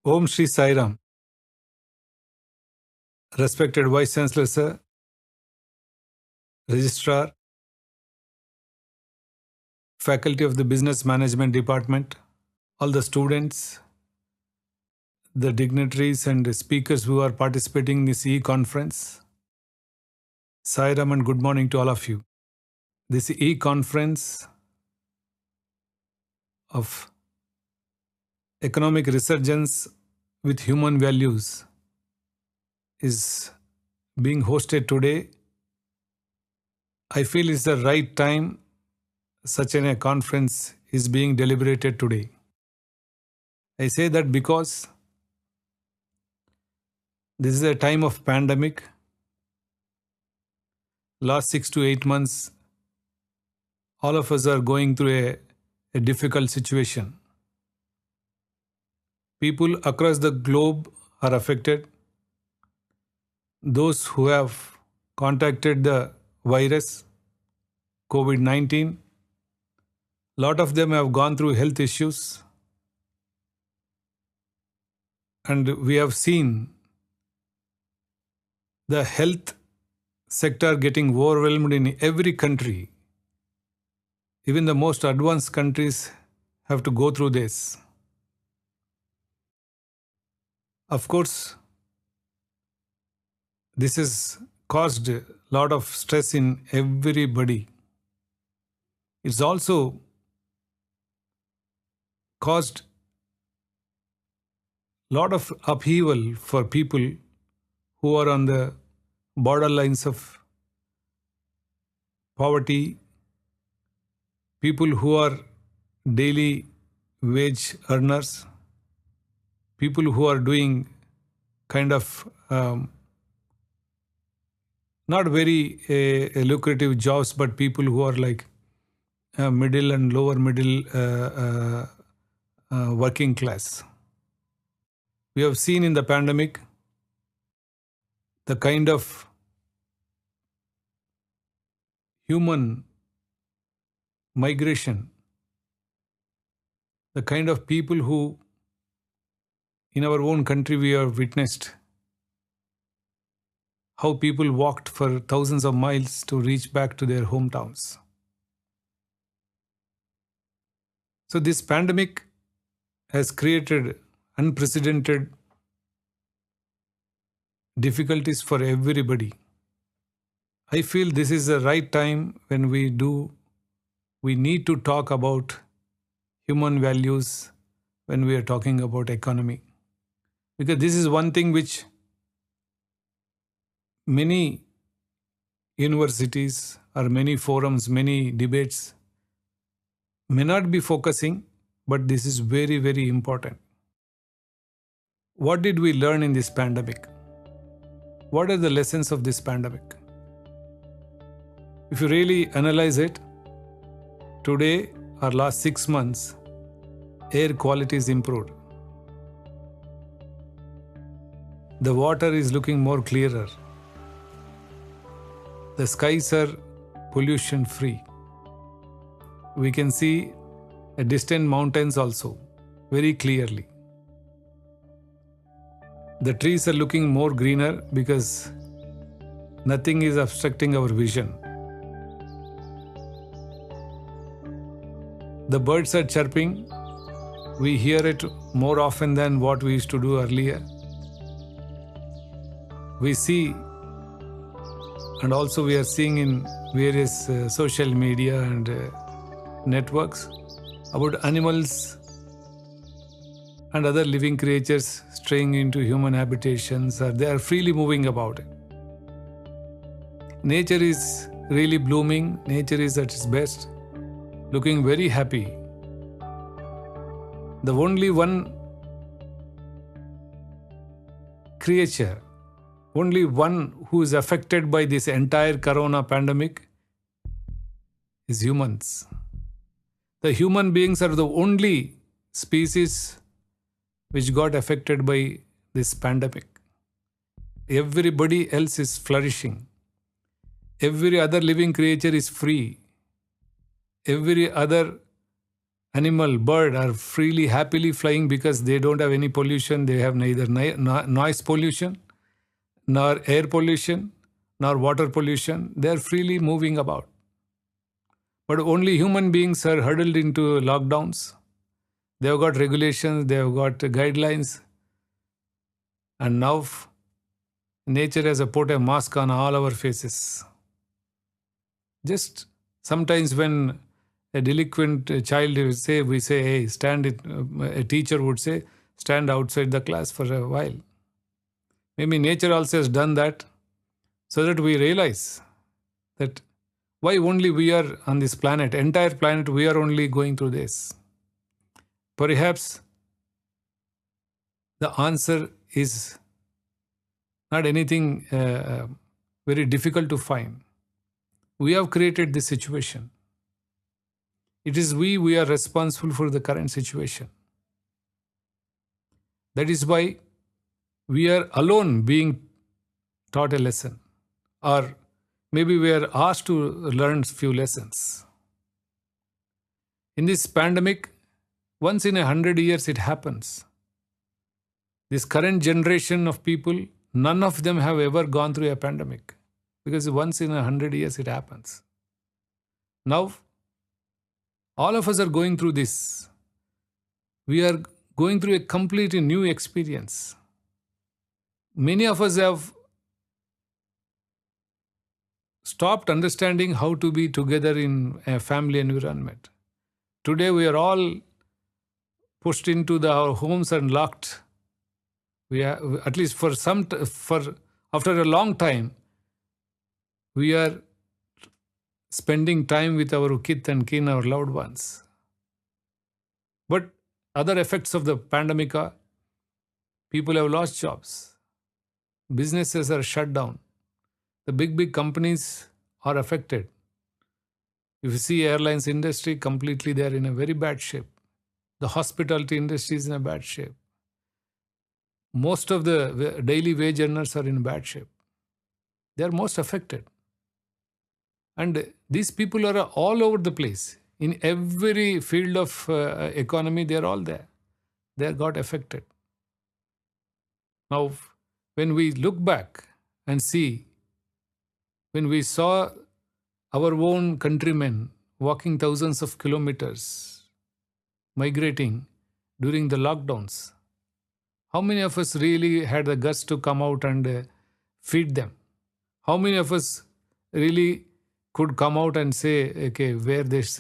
Om Shri Sai Ram. Respected Vice Chancellor Sir, Registrar, Faculty of the Business Management Department, all the students, the dignitaries and speakers who are participating in this e-conference. Sai Ram and good morning to all of you. This e-conference of economic resurgence with human values is being hosted today. I feel it's the right time such a conference is being deliberated today. I say that because this is a time of pandemic. Last 6 to 8 months, all of us are going through a difficult situation. People across the globe are affected. Those who have contracted the virus, COVID-19, a lot of them have gone through health issues. And we have seen the health sector getting overwhelmed in every country. Even the most advanced countries have to go through this. Of course, this has caused a lot of stress in everybody. It's also caused a lot of upheaval for people who are on the borderlines of poverty, people who are daily wage earners, people who are doing kind of not very lucrative jobs, but people who are like middle and lower middle working class. We have seen in the pandemic the kind of human migration, the kind of people who in our own country we have witnessed how people walked for thousands of miles to reach back to their hometowns. So this pandemic has created unprecedented difficulties for everybody. I feel this is the right time when we need to talk about human values when we are talking about economy. Because this is one thing which many universities or many forums, many debates may not be focusing, but this is very, very important. What did we learn in this pandemic? What are the lessons of this pandemic? If you really analyze it, today or last 6 months, air quality is improved. The water is looking more clearer. The skies are pollution free. We can see distant mountains also very clearly. The trees are looking more greener because nothing is obstructing our vision. The birds are chirping. We hear it more often than what we used to do earlier. We see, and also we are seeing in various social media and networks about animals and other living creatures straying into human habitations, or they are freely moving about it. Nature is really blooming. Nature is at its best, looking very happy. The only one creature, only one who is affected by this entire corona pandemic is humans. The human beings are the only species which got affected by this pandemic. Everybody else is flourishing. Every other living creature is free. Every other animal, bird are freely, happily flying because they don't have any pollution. They have neither noise pollution, nor air pollution, nor water pollution. They are freely moving about. But only human beings are huddled into lockdowns. They have got regulations, they have got guidelines. And now nature has put a mask on all our faces. Just sometimes when a delinquent child will say, we say, hey, stand it. A teacher would say, stand outside the class for a while. Maybe nature also has done that so that we realize that why only we are on this planet, entire planet, we are only going through this. Perhaps the answer is not anything very difficult to find. We have created this situation. It is we are responsible for the current situation. That is why we are alone being taught a lesson, or maybe we are asked to learn few lessons. In this pandemic, once in 100 years it happens. This current generation of people, none of them have ever gone through a pandemic, because once in 100 years it happens. Now, all of us are going through this. We are going through a completely new experience. Many of us have stopped understanding how to be together in a family environment. Today we are all pushed into our homes and locked. We are, at least for after a long time, we are spending time with our kith and kin, our loved ones. But other effects of the pandemic are people have lost jobs. Businesses are shut down. The big companies are affected. If you see airlines industry, completely they are in a very bad shape. The hospitality industry is in a bad shape. Most of the daily wage earners are in bad shape. They are most affected. And these people are all over the place. In every field of economy, they are all there. They got affected. Now, when we look back and see, when we saw our own countrymen walking thousands of kilometers, migrating during the lockdowns, how many of us really had the guts to come out and feed them? How many of us really could come out and say, okay, wear this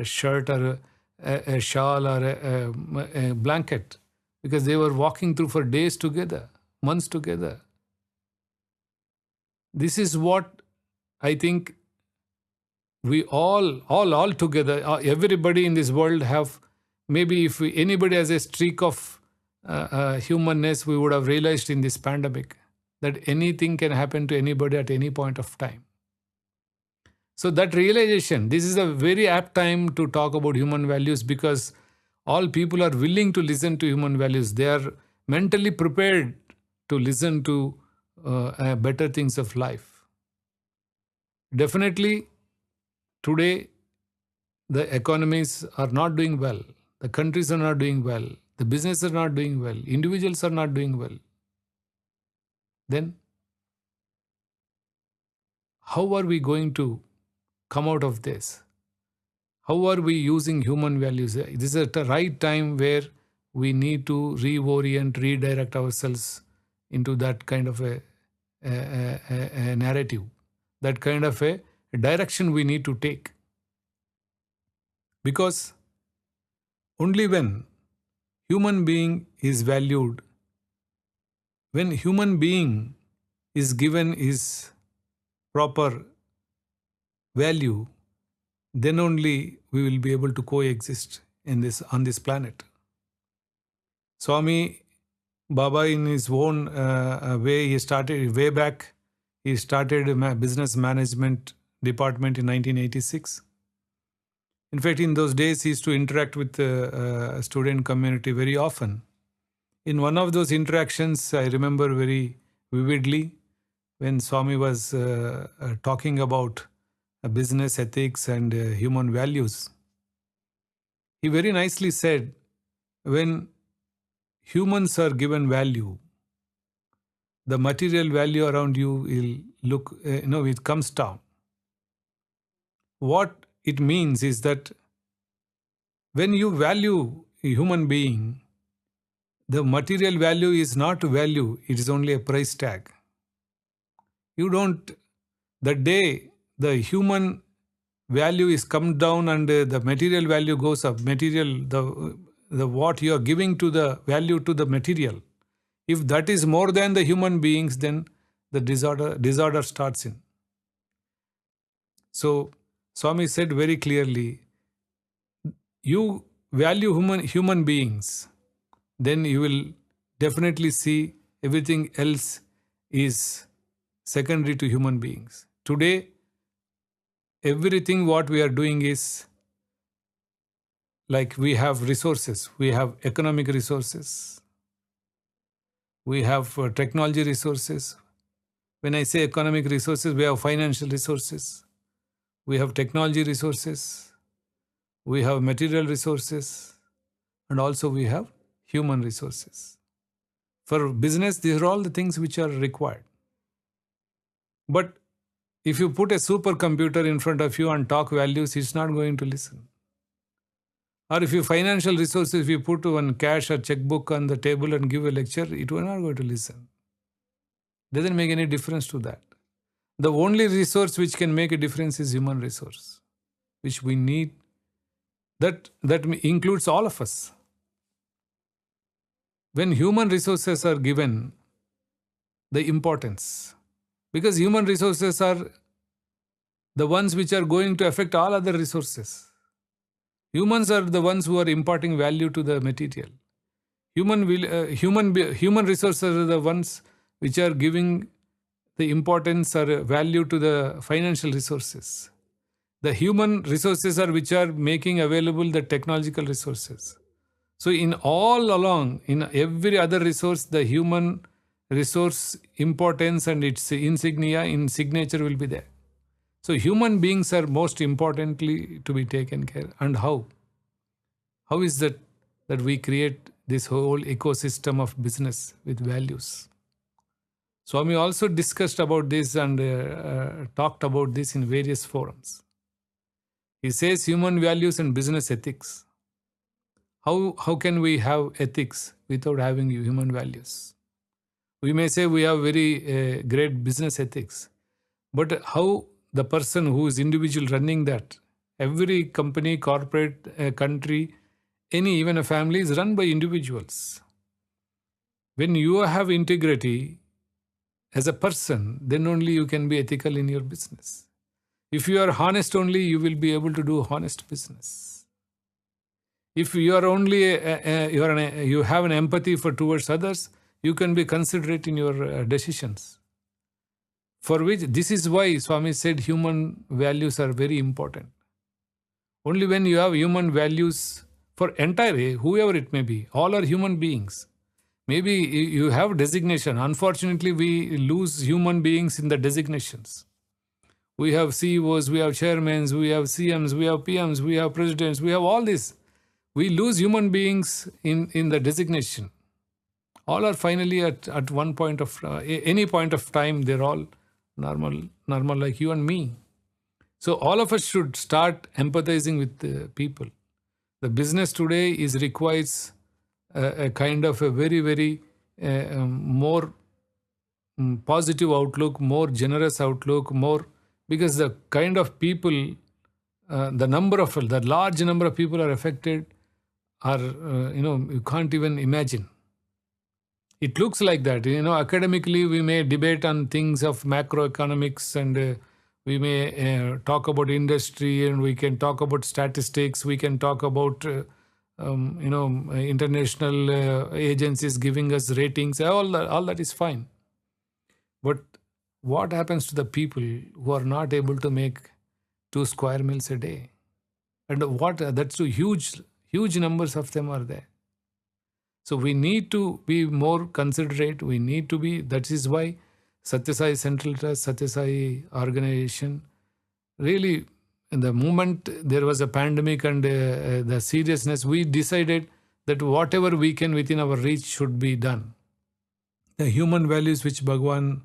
shirt or a shawl or a blanket? Because they were walking through for days together, months together. This is what I think we all together, everybody in this world have, maybe if anybody has a streak of humanness, we would have realized in this pandemic that anything can happen to anybody at any point of time. So that realization, this is a very apt time to talk about human values, because all people are willing to listen to human values. They are mentally prepared to listen to better things of life. Definitely, today, the economies are not doing well. The countries are not doing well. The businesses are not doing well. Individuals are not doing well. Then, how are we going to come out of this? How are we using human values? This is the right time where we need to reorient, redirect ourselves into that kind of a narrative, that kind of a direction we need to take. Because only when human being is valued, when human being is given his proper value, then only we will be able to coexist on this planet. Swami Baba, in his own way, he started way back. He started a business management department in 1986. In fact, in those days, he used to interact with the student community very often. In one of those interactions, I remember very vividly when Swami was talking about business ethics and human values. He very nicely said, when humans are given value, the material value around you will it comes down. What it means is that when you value a human being, the material value is not value, it is only a price tag. You don't, the day the human value is come down and the material value goes up, the what you are giving to the value to the material, if that is more than the human beings, then the disorder starts in. So Swami said very clearly, you value human beings, then you will definitely see everything else is secondary to human beings. Today, everything what we are doing is like we have resources, we have economic resources, we have technology resources. When I say economic resources, we have financial resources, we have technology resources, we have material resources, and also we have human resources. For business, these are all the things which are required. But if you put a supercomputer in front of you and talk values, it's not going to listen. Or if you financial resources, if you put one cash or checkbook on the table and give a lecture, it will not going to listen. Doesn't make any difference to that. The only resource which can make a difference is human resource, which we need. That includes all of us. When human resources are given the importance, because human resources are the ones which are going to affect all other resources. Humans are the ones who are imparting value to the material. Human resources are the ones which are giving the importance or value to the financial resources. The human resources are which are making available the technological resources. So in all along, in every other resource, the human resource importance and its insignia in signature will be there. So human beings are most importantly to be taken care. And how? How is that we create this whole ecosystem of business with values? Swami also discussed about this and talked about this in various forums. He says human values and business ethics. How can we have ethics without having human values? We may say we have very great business ethics, but how the person who is individual running that, every company, corporate, country, even a family is run by individuals. When you have integrity as a person, then only you can be ethical in your business. If you are honest only, you will be able to do honest business. If you are only you have an empathy towards others, you can be considerate in your decisions. For which, this is why Swami said human values are very important. Only when you have human values for entire, whoever it may be, all are human beings. Maybe you have designation. Unfortunately, we lose human beings in the designations. We have CEOs, we have chairmen, we have CMs, we have PMs, we have presidents, we have all this. We lose human beings in the designation. All are finally at one point of, any point of time, they're all normal like you and me. So all of us should start empathizing with the people. The business today requires a kind of a very, very more positive outlook, more generous outlook, more, because the kind of people, the large number of people are affected are, you can't even imagine. It looks like that. Academically, we may debate on things of macroeconomics and we may talk about industry and we can talk about statistics. We can talk about, international agencies giving us ratings. All that is fine. But what happens to the people who are not able to make 2 square meals a day? And that's too huge numbers of them are there. So we need to be more considerate. That is why Sathya Sai Central Trust, Sathya Sai organization really the moment there was a pandemic and the seriousness, we decided that whatever we can within our reach should be done. The human values which Bhagavan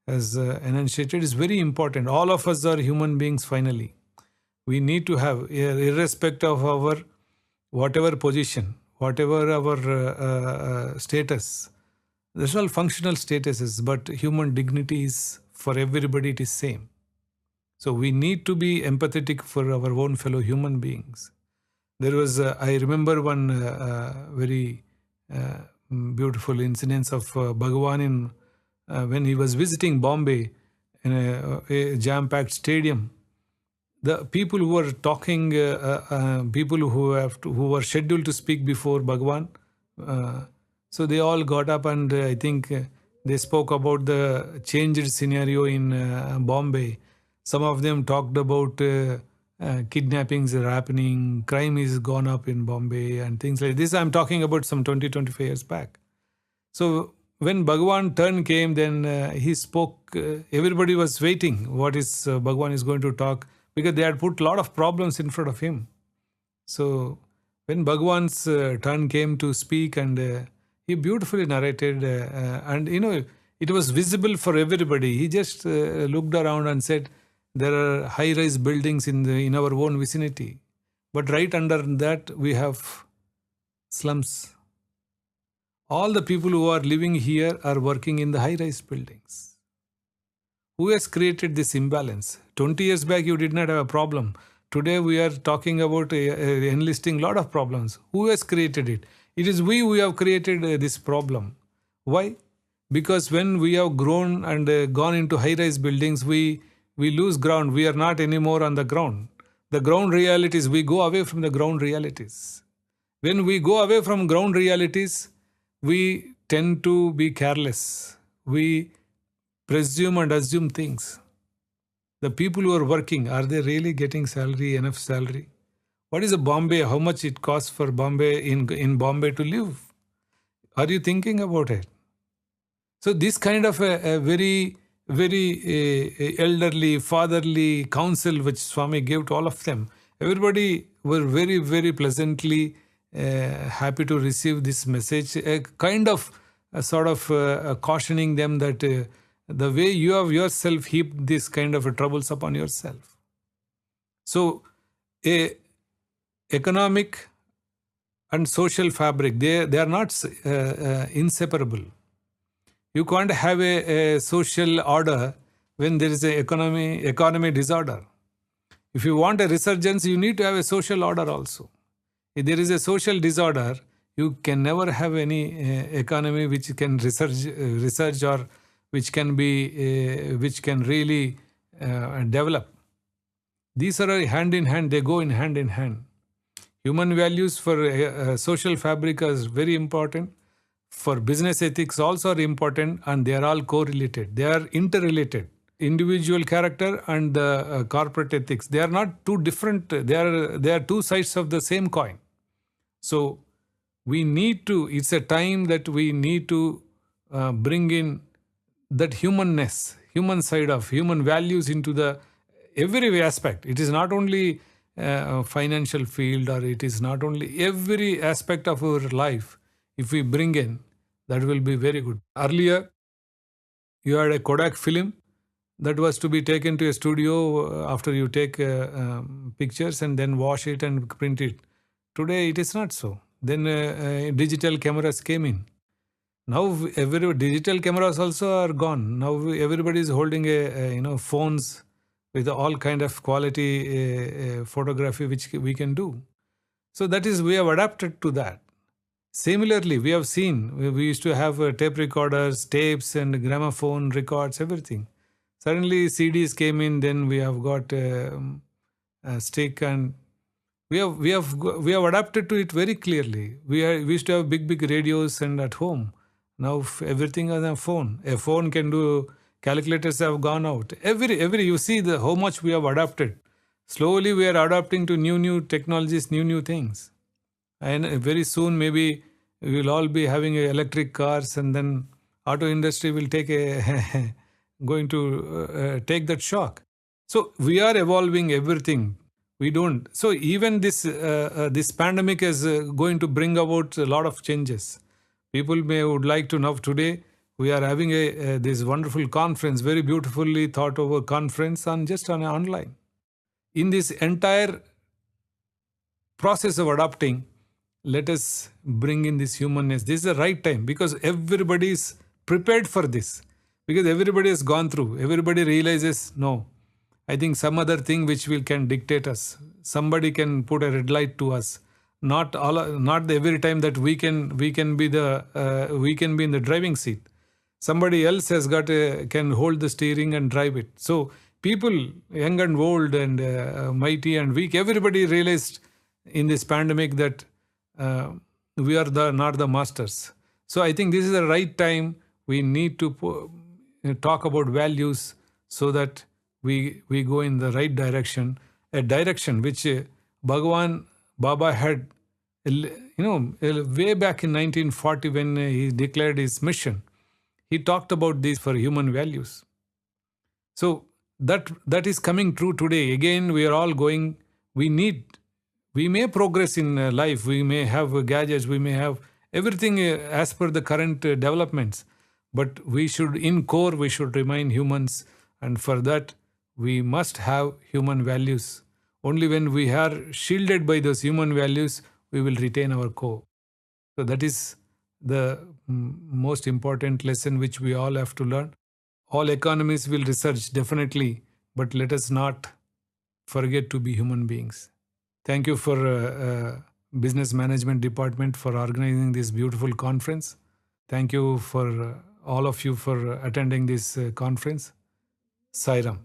has enunciated is very important. All of us are human beings finally. We need to have, irrespective of our whatever position, whatever our status, there's all functional statuses, but human dignity is, for everybody, it is same. So we need to be empathetic for our own fellow human beings. There was, I remember one very beautiful incident of Bhagavan in, when he was visiting Bombay in a jam-packed stadium. The people who were talking, people who were scheduled to speak before Bhagavan, so they all got up and I think they spoke about the changed scenario in Bombay. Some of them talked about kidnappings are happening, crime is gone up in Bombay and things like this. I'm talking about some 20-25 years back. So when Bhagavan turn came, then he spoke, everybody was waiting what is Bhagavan is going to talk, because they had put a lot of problems in front of him. So when Bhagavan's turn came to speak, and he beautifully narrated, and it was visible for everybody. He just looked around and said, there are high-rise buildings in our own vicinity, but right under that we have slums. All the people who are living here are working in the high-rise buildings. Who has created this imbalance? 20 years back you did not have a problem. Today we are talking about enlisting a lot of problems. Who has created it? It is we who have created this problem. Why? Because when we have grown and gone into high-rise buildings, we lose ground. We are not anymore on the ground. The ground realities, we go away from the ground realities. When we go away from ground realities, we tend to be careless. We presume and assume things. The people who are working, are they really getting salary, enough salary? What is a Bombay? How much it costs for Bombay in Bombay to live? Are you thinking about it? So this kind of a very elderly, fatherly counsel which Swami gave to all of them, everybody were very, very pleasantly happy to receive this message, a kind of sort of cautioning them that the way you have yourself heaped this kind of troubles upon yourself. So economic and social fabric, they are not inseparable. You can't have a social order when there is an economy disorder. If you want a resurgence, you need to have a social order also. If there is a social disorder, you can never have any economy which can resurge or which can really develop. These are hand in hand, they go in hand. Human values for social fabric is very important. For business ethics also are important, and they are all correlated. They are interrelated. Individual character and the corporate ethics, they are not two different, they are two sides of the same coin. So we need to, it's a time that we need to bring in that humanness, human side of human values into the every aspect. It is not only financial field, or it is not only every aspect of our life. If we bring in, that will be very good. Earlier, you had a Kodak film that was to be taken to a studio after you take pictures and then wash it and print it. Today, it is not so. Then digital cameras came in. Now, digital cameras also are gone. Now, everybody is holding phones with all kind of quality photography which we can do. So that is, we have adapted to that. Similarly, we have seen, we used to have tape recorders, tapes and gramophone records, everything. Suddenly CDs came in, then we have got a stick, and we have adapted to it very clearly. We used to have big radios and at home. Now everything is on a phone. A phone can do, calculators have gone out. Every you see how much we have adapted. Slowly we are adapting to new technologies, new things. And very soon maybe we will all be having electric cars, and then auto industry will take going to take that shock. So we are evolving everything. We don't. So even this pandemic is going to bring about a lot of changes. People would like to know. Today we are having this wonderful conference, very beautifully thought over conference on online. In this entire process of adopting, let us bring in this humanness. This is the right time because everybody is prepared for this, because everybody has gone through. Everybody realizes, no, I think some other thing which can dictate us. Somebody can put a red light to us. Not every time that we can be in the driving seat. Somebody else can hold the steering and drive it. So people, young and old and mighty and weak, everybody realized in this pandemic that we are not the masters. So I think this is the right time. We need to talk about values so that we go in the right direction, a direction which Bhagavan Baba had, way back in 1940 when he declared his mission. He talked about these for human values. So that is coming true today. Again, we are all going. We may progress in life. We may have gadgets. We may have everything as per the current developments. But we should remain humans, and for that we must have human values. Only when we are shielded by those human values, we will retain our core. So that is the most important lesson which we all have to learn. All economies will research, definitely, but let us not forget to be human beings. Thank you for Business Management Department for organizing this beautiful conference. Thank you for all of you for attending this conference. Sairam.